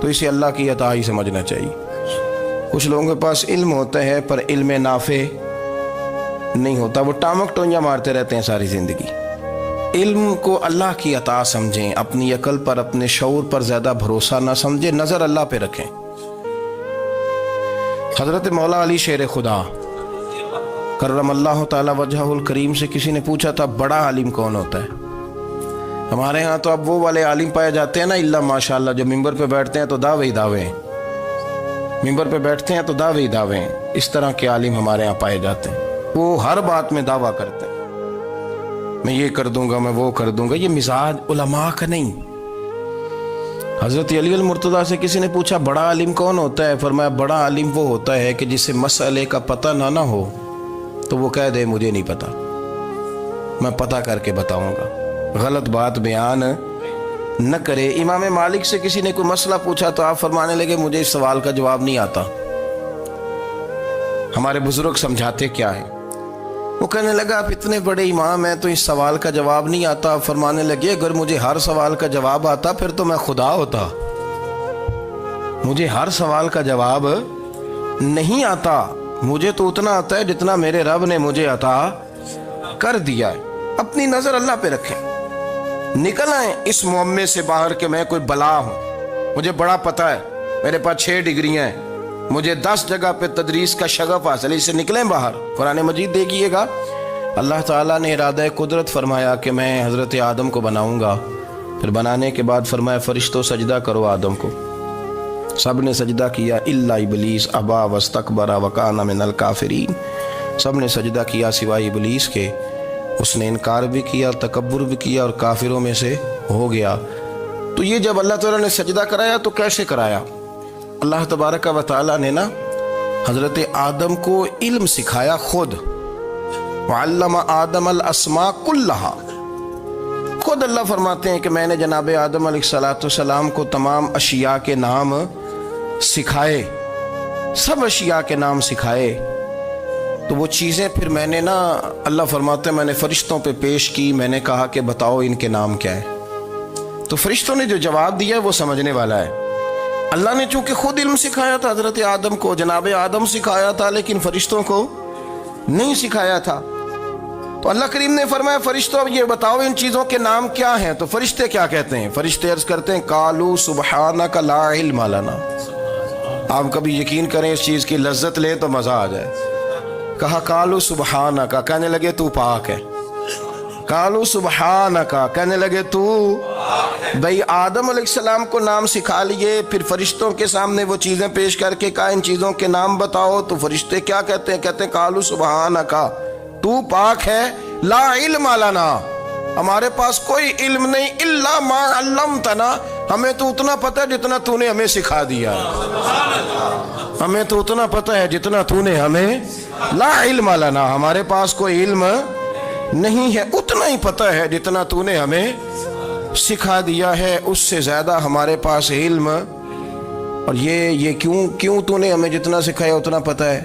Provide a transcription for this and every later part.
تو اسے اللہ کی عطا ہی سمجھنا چاہیے۔ کچھ لوگوں کے پاس علم ہوتا ہے پر علم نافع نہیں ہوتا، وہ ٹامک ٹونجا مارتے رہتے ہیں ساری زندگی۔ علم کو اللہ کی عطا سمجھیں، اپنی عقل پر اپنے شعور پر زیادہ بھروسہ نہ سمجھیں، نظر اللہ پہ رکھیں۔ حضرت مولا علی شیر خدا کرم اللہ تعالی وجہہ الکریم سے کسی نے پوچھا تھا بڑا عالم کون ہوتا ہے؟ ہمارے ہاں تو اب وہ والے عالم پائے جاتے ہیں نا اللہ ماشاءاللہ، جو ممبر پہ بیٹھتے ہیں تو دعوے ہی دعوے ہیں، ممبر پہ بیٹھتے ہیں تو دعوے ہی دعوے ہیں، اس طرح کے عالم ہمارے ہاں پائے جاتے ہیں۔ وہ ہر بات میں دعویٰ کرتے ہیں، میں یہ کر دوں گا، میں وہ کر دوں گا۔ یہ مزاج علماء کا نہیں۔ حضرت علی المرتضیٰ سے کسی نے پوچھا بڑا عالم کون ہوتا ہے؟ فرمایا بڑا عالم وہ ہوتا ہے کہ جسے مسئلے کا پتہ نہ ہو تو وہ کہہ دے مجھے نہیں پتا، میں پتہ کر کے بتاؤں گا، غلط بات بیان نہ کرے۔ امام مالک سے کسی نے کوئی مسئلہ پوچھا تو آپ فرمانے لگے مجھے اس سوال کا جواب نہیں آتا، ہمارے بزرگ سمجھاتے کیا ہے؟ وہ کہنے لگا آپ اتنے بڑے امام ہیں تو اس سوال کا جواب نہیں آتا۔ آپ فرمانے لگے اگر مجھے ہر سوال کا جواب آتا پھر تو میں خدا ہوتا، مجھے ہر سوال کا جواب نہیں آتا، مجھے تو اتنا آتا ہے جتنا میرے رب نے مجھے عطا کر دیا ہے۔ اپنی نظر اللہ پہ رکھیں، نکل آئیں اس معمے سے باہر کہ میں کوئی بلا ہوں، مجھے بڑا پتہ ہے، میرے پاس 6 ڈگریاں ہیں، مجھے 10 جگہ پہ تدریس کا شغف حاصل ہے، اس سے نکلیں باہر۔ قرآن مجید دیکھیے گا، اللہ تعالیٰ نے ارادہ قدرت فرمایا کہ میں حضرت آدم کو بناؤں گا، پھر بنانے کے بعد فرمایا فرشتوں سجدہ کرو آدم کو، سب نے سجدہ کیا الا ابلیس ابا واستکبر وکان من الکافرین، سب نے سجدہ کیا سوائے ابلیس کے، اس نے انکار بھی کیا، تکبر بھی کیا اور کافروں میں سے ہو گیا۔ تو یہ جب اللہ تعالیٰ نے سجدہ کرایا تو کیسے کرایا؟ اللہ تبارک و تعالیٰ نے نا حضرت آدم کو علم سکھایا خود، وعلم آدم الاسماء کلہا، خود اللہ فرماتے ہیں کہ میں نے جناب آدم علیہ السلام کو تمام اشیاء کے نام سکھائے، سب اشیاء کے نام سکھائے۔ تو وہ چیزیں پھر میں نے نا، اللہ فرماتے ہیں میں نے فرشتوں پہ پیش کی، میں نے کہا کہ بتاؤ ان کے نام کیا ہے، تو فرشتوں نے جو جواب دیا وہ سمجھنے والا ہے۔ اللہ نے چونکہ خود علم سکھایا تھا حضرت آدم کو، جناب آدم سکھایا تھا، لیکن فرشتوں کو نہیں سکھایا تھا۔ تو اللہ کریم نے فرمایا فرشتوں اب یہ بتاؤ ان چیزوں کے نام کیا ہیں؟ تو فرشتے کیا کہتے ہیں؟ فرشتے عرض کرتے ہیں قالوا سبحانک لا علم لنا۔ آپ کبھی یقین کریں اس چیز کی لذت لیں تو مزہ آ جائے۔ کہا قالوا سبحانک، کہنے لگے تو پاک ہے، قالوا سبحانک، کہنے لگے تو بھئی آدم علیہ السلام کو نام سکھا لیے، پھر فرشتوں کے سامنے وہ چیزیں پیش کر کے کہا ان چیزوں کے نام بتاؤ، تو فرشتے کیا کہتے ہیں؟ کہتے ہیں قالوا سبحانک، تو پاک ہے، لا علم لنا، ہمارے پاس کوئی علم نہیں، الا ما علمتنا، ہمیں تو اتنا پتہ ہے جتنا تو نے ہمیں سکھا دیا ہے، ہمیں تو اتنا پتہ ہے جتنا تو نے ہمیں، لا علم لنا، ہمارے پاس کوئی علم نہیں ہے، اتنا ہی پتہ ہے جتنا تو نے ہمیں سکھا دیا ہے، اس سے زیادہ ہمارے پاس علم۔ اور یہ کیوں تو نے ہمیں جتنا سکھایا اتنا پتہ ہے؟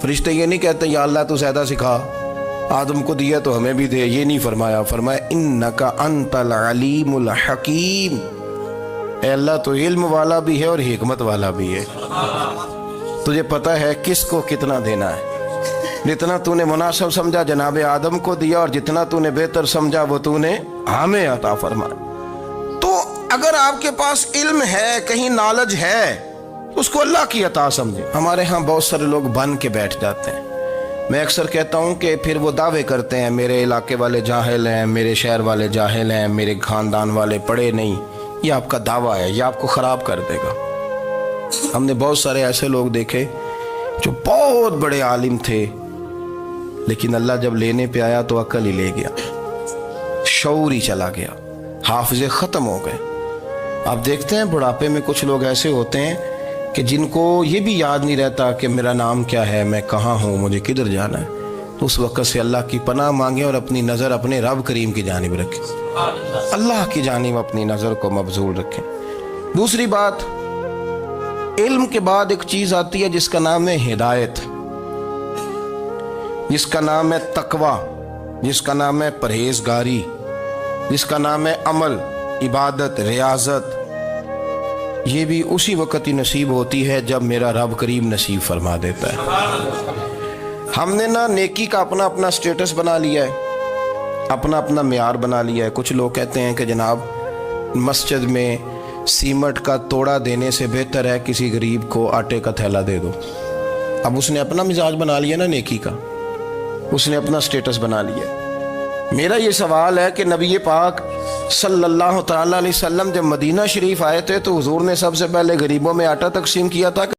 فرشتے یہ نہیں کہتے یا اللہ تو زیادہ سکھا، آدم کو دیا تو ہمیں بھی دے، یہ نہیں فرمایا، فرمایا انک انت العلیم الحکیم، اے اللہ تو علم والا بھی ہے اور حکمت والا بھی ہے، تجھے پتہ ہے کس کو کتنا دینا ہے، جتنا تو نے مناسب سمجھا جناب آدم کو دیا، اور جتنا تو نے بہتر سمجھا وہ تو نے ہمیں عطا فرمایا۔ تو اگر آپ کے پاس علم ہے، کہیں نالج ہے، اس کو اللہ کی عطا سمجھیں۔ ہمارے ہاں بہت سارے لوگ بن کے بیٹھ جاتے ہیں، میں اکثر کہتا ہوں کہ پھر وہ دعوے کرتے ہیں میرے علاقے والے جاہل ہیں، میرے شہر والے جاہل ہیں، میرے خاندان والے پڑھے نہیں، یہ آپ کا دعویٰ ہے، یہ آپ کو خراب کر دے گا۔ ہم نے بہت سارے ایسے لوگ دیکھے جو بہت بڑے عالم تھے، لیکن اللہ جب لینے پہ آیا تو عقل ہی لے گیا، شعور ہی چلا گیا، حافظے ختم ہو گئے۔ آپ دیکھتے ہیں بڑھاپے میں کچھ لوگ ایسے ہوتے ہیں کہ جن کو یہ بھی یاد نہیں رہتا کہ میرا نام کیا ہے، میں کہاں ہوں، مجھے کدھر جانا ہے۔ تو اس وقت سے اللہ کی پناہ مانگیں اور اپنی نظر اپنے رب کریم کی جانب رکھیں، اللہ کی جانب اپنی نظر کو مبذول رکھیں۔ دوسری بات، علم کے بعد ایک چیز آتی ہے جس کا نام ہے ہدایت، جس کا نام ہے تقوی، جس کا نام ہے پرہیزگاری، جس کا نام ہے عمل، عبادت، ریاضت۔ یہ بھی اسی وقت ہی نصیب ہوتی ہے جب میرا رب کریم نصیب فرما دیتا ہے۔ ہم نے نا نیکی کا اپنا اپنا سٹیٹس بنا لیا ہے، اپنا اپنا معیار بنا لیا ہے۔ کچھ لوگ کہتے ہیں کہ جناب مسجد میں سیمٹ کا توڑا دینے سے بہتر ہے کسی غریب کو آٹے کا تھیلا دے دو۔ اب اس نے اپنا مزاج بنا لیا نا نیکی کا، اس نے اپنا سٹیٹس بنا لیا۔ میرا یہ سوال ہے کہ نبی پاک صلی اللہ تعالیٰ علیہ وسلم جب مدینہ شریف آئے تھے تو حضور نے سب سے پہلے غریبوں میں آٹا تقسیم کیا تھا